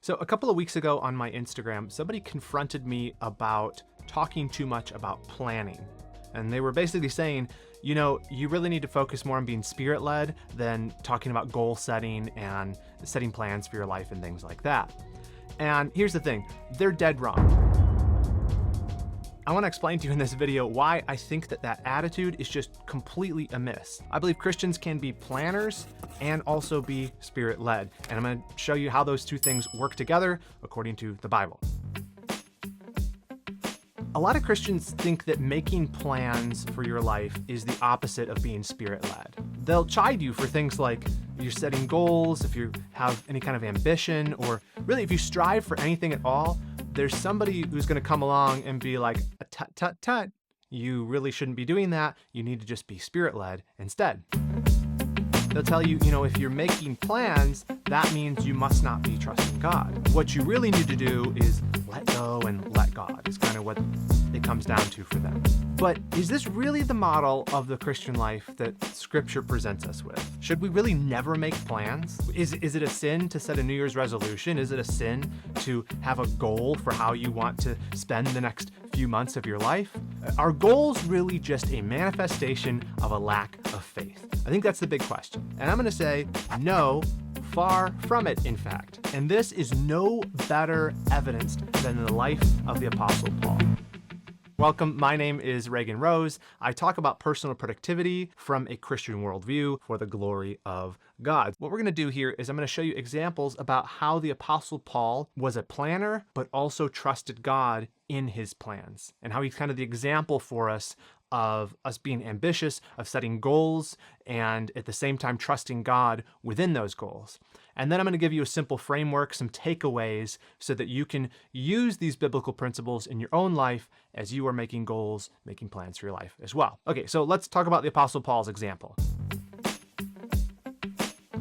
So a couple of weeks ago on my Instagram, somebody confronted me about talking too much about planning. And they were basically saying, you really need to focus more on being spirit-led than talking about goal setting and setting plans for your life and things like that. And here's the thing, they're dead wrong. I want to explain to you in this video why I think that attitude is just completely amiss. I believe Christians can be planners and also be spirit-led. And I'm going to show you how those two things work together according to the Bible. A lot of Christians think that making plans for your life is the opposite of being spirit-led. They'll chide you for things like you're setting goals, if you have any kind of ambition, or really if you strive for anything at all, there's somebody who's going to come along and be like, tut, tut, tut. You really shouldn't be doing that. You need to just be spirit-led instead. They'll tell you, if you're making plans, that means you must not be trusting God. What you really need to do is let go and let God, is kind of what it comes down to for them. But is this really the model of the Christian life that Scripture presents us with? Should we really never make plans? Is it a sin to set a New Year's resolution? Is it a sin to have a goal for how you want to spend the next few months of your life? Are goals really just a manifestation of a lack of faith? I think that's the big question. And I'm going to say no, far from it, in fact. And this is no better evidenced than the life of the Apostle Paul. Welcome, my name is Reagan Rose. I talk about personal productivity from a Christian worldview for the glory of God. What we're going to do here is I'm going to show you examples about how the Apostle Paul was a planner, but also trusted God in his plans, and how he's kind of the example for us of us being ambitious, of setting goals, and at the same time trusting God within those goals. And then I'm going to give you a simple framework, some takeaways, so that you can use these biblical principles in your own life as you are making goals, making plans for your life as well. Okay, so let's talk about the Apostle Paul's example.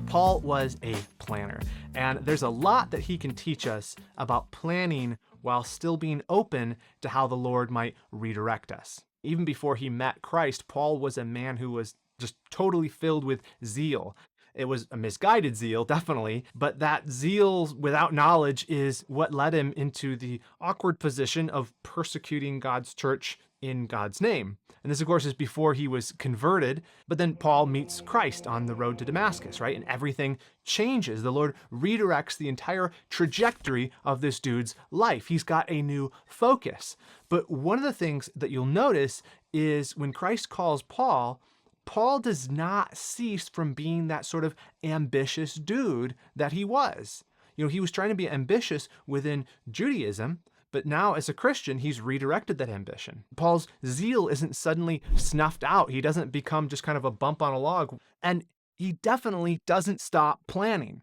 Paul was a planner, and there's a lot that he can teach us about planning while still being open to how the Lord might redirect us. Even before he met Christ, Paul was a man who was just totally filled with zeal. It was a misguided zeal, definitely, but that zeal without knowledge is what led him into the awkward position of persecuting God's church in God's name. And this, of course, is before he was converted. But then Paul meets Christ on the road to Damascus, right? And everything changes. The Lord redirects the entire trajectory of this dude's life. He's got a new focus. But one of the things that you'll notice is when Christ calls Paul, Paul does not cease from being that sort of ambitious dude that he was. He was trying to be ambitious within Judaism, but now as a Christian, he's redirected that ambition. Paul's zeal isn't suddenly snuffed out. He doesn't become just kind of a bump on a log. And he definitely doesn't stop planning.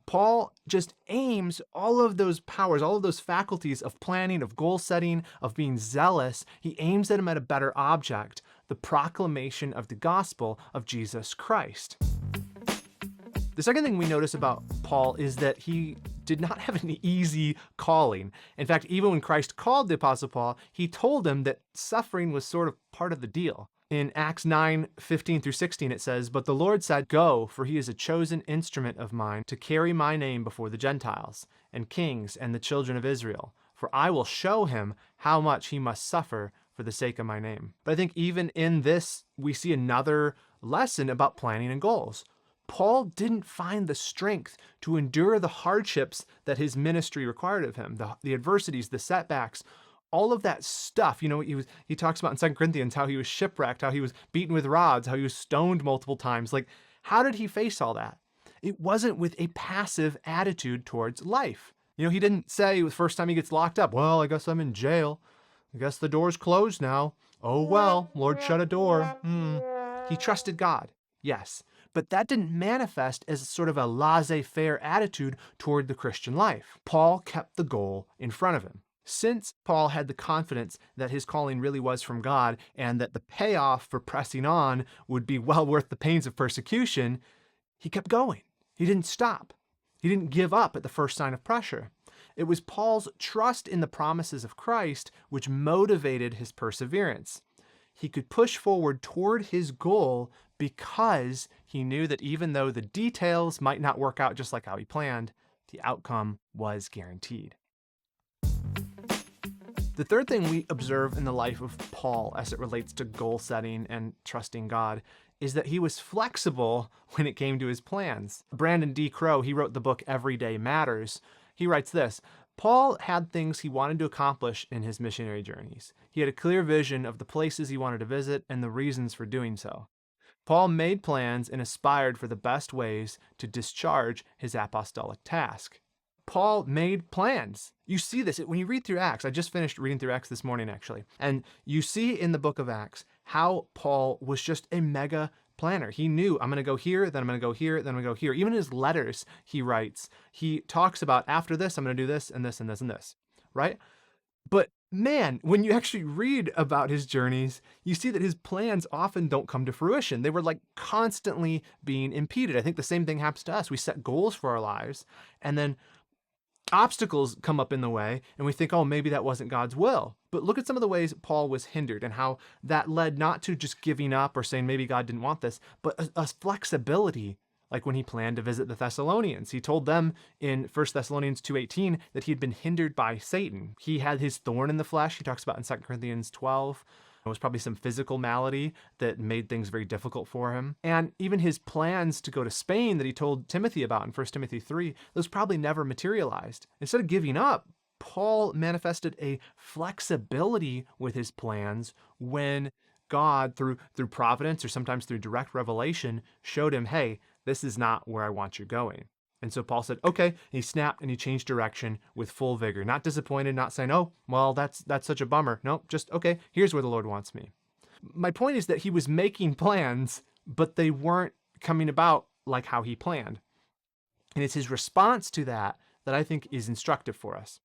Paul just aims all of those powers, all of those faculties of planning, of goal setting, of being zealous, he aims at them at a better object, the proclamation of the gospel of Jesus Christ. The second thing we notice about Paul is that he did not have an easy calling. In fact, even when Christ called the Apostle Paul, he told him that suffering was sort of part of the deal. In Acts 9:15-16, it says, "But the Lord said, 'Go, for he is a chosen instrument of mine to carry my name before the Gentiles and kings and the children of Israel. For I will show him how much he must suffer for the sake of my name.'" But I think even in this, we see another lesson about planning and goals. Paul didn't find the strength to endure the hardships that his ministry required of him, the adversities, the setbacks, all of that stuff. He talks about in 2 Corinthians how he was shipwrecked, how he was beaten with rods, how he was stoned multiple times. Like, how did he face all that? It wasn't with a passive attitude towards life. He didn't say the first time he gets locked up, "Well, I guess I'm in jail. I guess the door's closed now. Oh well, Lord shut a door." He trusted God, yes. But that didn't manifest as sort of a laissez-faire attitude toward the Christian life. Paul kept the goal in front of him. Since Paul had the confidence that his calling really was from God and that the payoff for pressing on would be well worth the pains of persecution, he kept going. He didn't stop. He didn't give up at the first sign of pressure. It was Paul's trust in the promises of Christ which motivated his perseverance. He could push forward toward his goal because he knew that even though the details might not work out just like how he planned, the outcome was guaranteed. The third thing we observe in the life of Paul as it relates to goal setting and trusting God is that he was flexible when it came to his plans. Brandon D. Crow, he wrote the book Every Day Matters. He writes this: Paul had things he wanted to accomplish in his missionary journeys. He had a clear vision of the places he wanted to visit and the reasons for doing so. Paul made plans and aspired for the best ways to discharge his apostolic task. Paul made plans. You see this when you read through Acts. I just finished reading through Acts this morning, actually. And you see in the book of Acts how Paul was just a mega planner. He knew, I'm going to go here, then I'm going to go here, then I'm going to go here. Even in his letters he writes, he talks about, after this, I'm going to do this and this and this and this, right? But man, when you actually read about his journeys, you see that his plans often don't come to fruition. They were like constantly being impeded. I think the same thing happens to us. We set goals for our lives, and then obstacles come up in the way, and we think, oh, maybe that wasn't God's will. But look at some of the ways Paul was hindered and how that led not to just giving up or saying maybe God didn't want this, but a flexibility. Like when he planned to visit the Thessalonians, he told them in 1 Thessalonians 2:18 that he had been hindered by Satan. He had his thorn in the flesh. He talks about in 2 Corinthians 12. It was probably some physical malady that made things very difficult for him. And even his plans to go to Spain that he told Timothy about in 1 Timothy 3, those probably never materialized. Instead of giving up, Paul manifested a flexibility with his plans when God, through providence or sometimes through direct revelation, showed him, hey, this is not where I want you going. And so Paul said, okay, and he snapped and he changed direction with full vigor, not disappointed, not saying, oh, well, that's such a bummer. No, just, okay, here's where the Lord wants me. My point is that he was making plans, but they weren't coming about like how he planned. And it's his response to that that I think is instructive for us.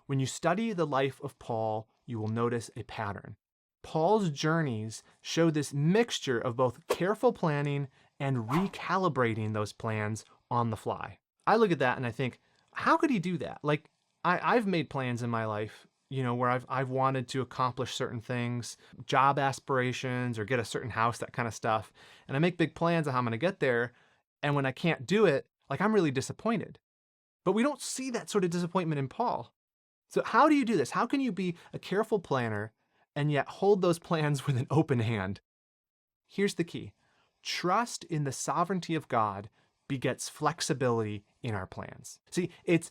When you study the life of Paul, you will notice a pattern. Paul's journeys show this mixture of both careful planning and recalibrating those plans on the fly. I look at that and I think, how could he do that? Like, I've made plans in my life, where I've wanted to accomplish certain things, job aspirations, or get a certain house, that kind of stuff. And I make big plans on how I'm going to get there. And when I can't do it, like, I'm really disappointed. But we don't see that sort of disappointment in Paul. So how do you do this? How can you be a careful planner and yet hold those plans with an open hand? Here's the key. Trust in the sovereignty of God begets flexibility in our plans. See, it's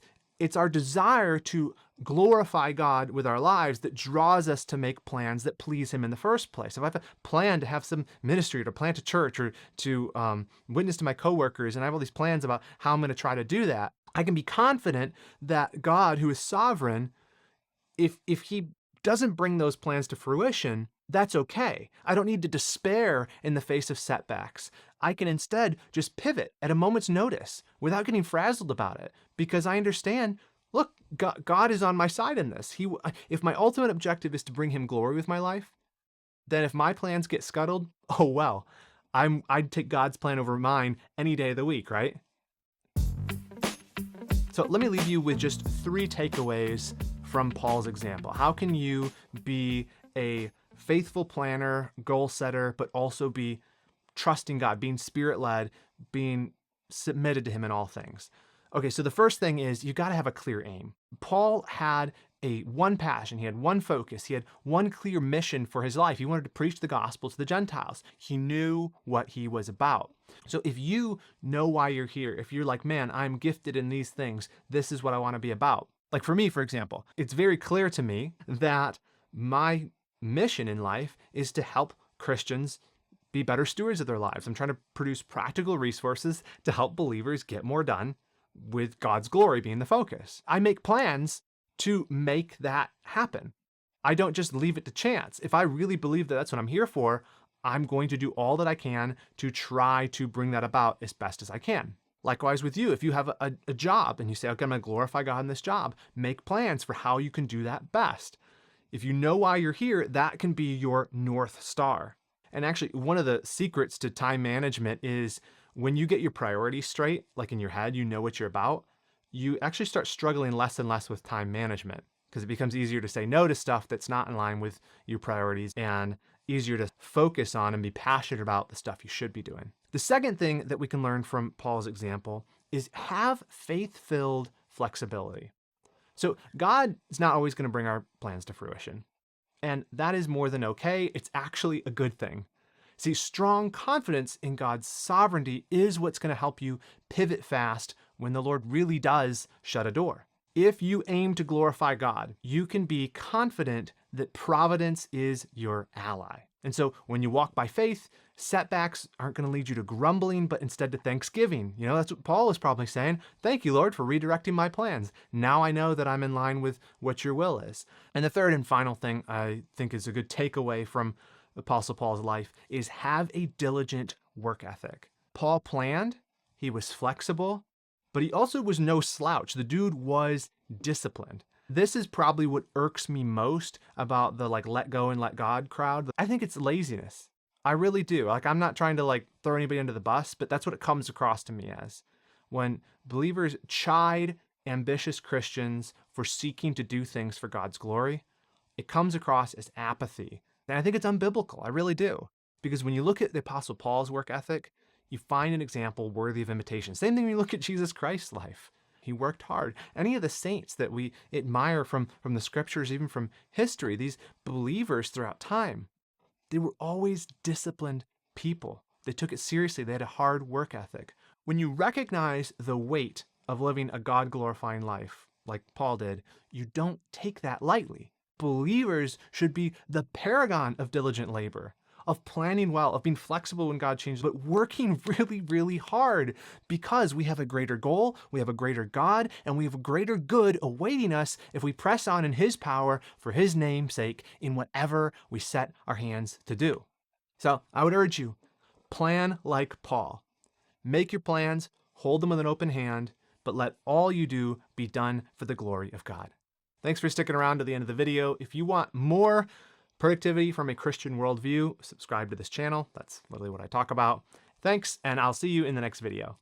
our desire to glorify God with our lives that draws us to make plans that please him in the first place. If I have a plan to have some ministry or to plant a church or to witness to my coworkers, and I have all these plans about how I'm going to try to do that, I can be confident that God, who is sovereign, if he doesn't bring those plans to fruition, that's okay. I don't need to despair in the face of setbacks. I can instead just pivot at a moment's notice without getting frazzled about it, because I understand, look, God is on my side in this. If my ultimate objective is to bring him glory with my life, then if my plans get scuttled, oh well, I'd take God's plan over mine any day of the week, right? So let me leave you with just 3 takeaways from Paul's example. How can you be a faithful planner, goal setter, but also be trusting God, being spirit-led, being submitted to him in all things? Okay, so the first thing is you got to have a clear aim. Paul had one passion, he had one focus, he had one clear mission for his life. He wanted to preach the gospel to the Gentiles. He knew what he was about. So if you know why you're here, if you're like, man, I'm gifted in these things, this is what I want to be about. Like for me, for example, it's very clear to me that my mission in life is to help Christians be better stewards of their lives. I'm trying to produce practical resources to help believers get more done with God's glory being the focus. I make plans to make that happen. I don't just leave it to chance. If I really believe that that's what I'm here for, I'm going to do all that I can to try to bring that about as best as I can. Likewise with you, if you have a job and you say, okay, I'm going to glorify God in this job, make plans for how you can do that best. If you know why you're here, that can be your North Star. And actually, one of the secrets to time management is when you get your priorities straight, like in your head, you know what you're about, you actually start struggling less and less with time management, because it becomes easier to say no to stuff that's not in line with your priorities and easier to focus on and be passionate about the stuff you should be doing. The second thing that we can learn from Paul's example is have faith-filled flexibility. So God is not always going to bring our plans to fruition. And that is more than okay. It's actually a good thing. See, strong confidence in God's sovereignty is what's going to help you pivot fast when the Lord really does shut a door. If you aim to glorify God, you can be confident that providence is your ally. And so when you walk by faith, setbacks aren't going to lead you to grumbling, but instead to thanksgiving. That's what Paul is probably saying. Thank you, Lord, for redirecting my plans. Now I know that I'm in line with what your will is. And the third and final thing I think is a good takeaway from Apostle Paul's life is have a diligent work ethic. Paul planned, he was flexible, but he also was no slouch. The dude was disciplined. This is probably what irks me most about the let go and let God crowd. I think it's laziness. I really do. I'm not trying to throw anybody under the bus, but that's what it comes across to me as. When believers chide ambitious Christians for seeking to do things for God's glory, it comes across as apathy. And I think it's unbiblical. I really do. Because when you look at the Apostle Paul's work ethic, you find an example worthy of imitation. Same thing when you look at Jesus Christ's life. He worked hard. Any of the saints that we admire from the scriptures, even from history, these believers throughout time, they were always disciplined people. They took it seriously. They had a hard work ethic. When you recognize the weight of living a God-glorifying life, like Paul did, you don't take that lightly. Believers should be the paragon of diligent labor, of planning well, of being flexible when God changes, but working really, really hard because we have a greater goal, we have a greater God, and we have a greater good awaiting us if we press on in His power for His name's sake in whatever we set our hands to do. So I would urge you, plan like Paul. Make your plans, hold them with an open hand, but let all you do be done for the glory of God. Thanks for sticking around to the end of the video. If you want more productivity from a Christian worldview, subscribe to this channel. That's literally what I talk about. Thanks, and I'll see you in the next video.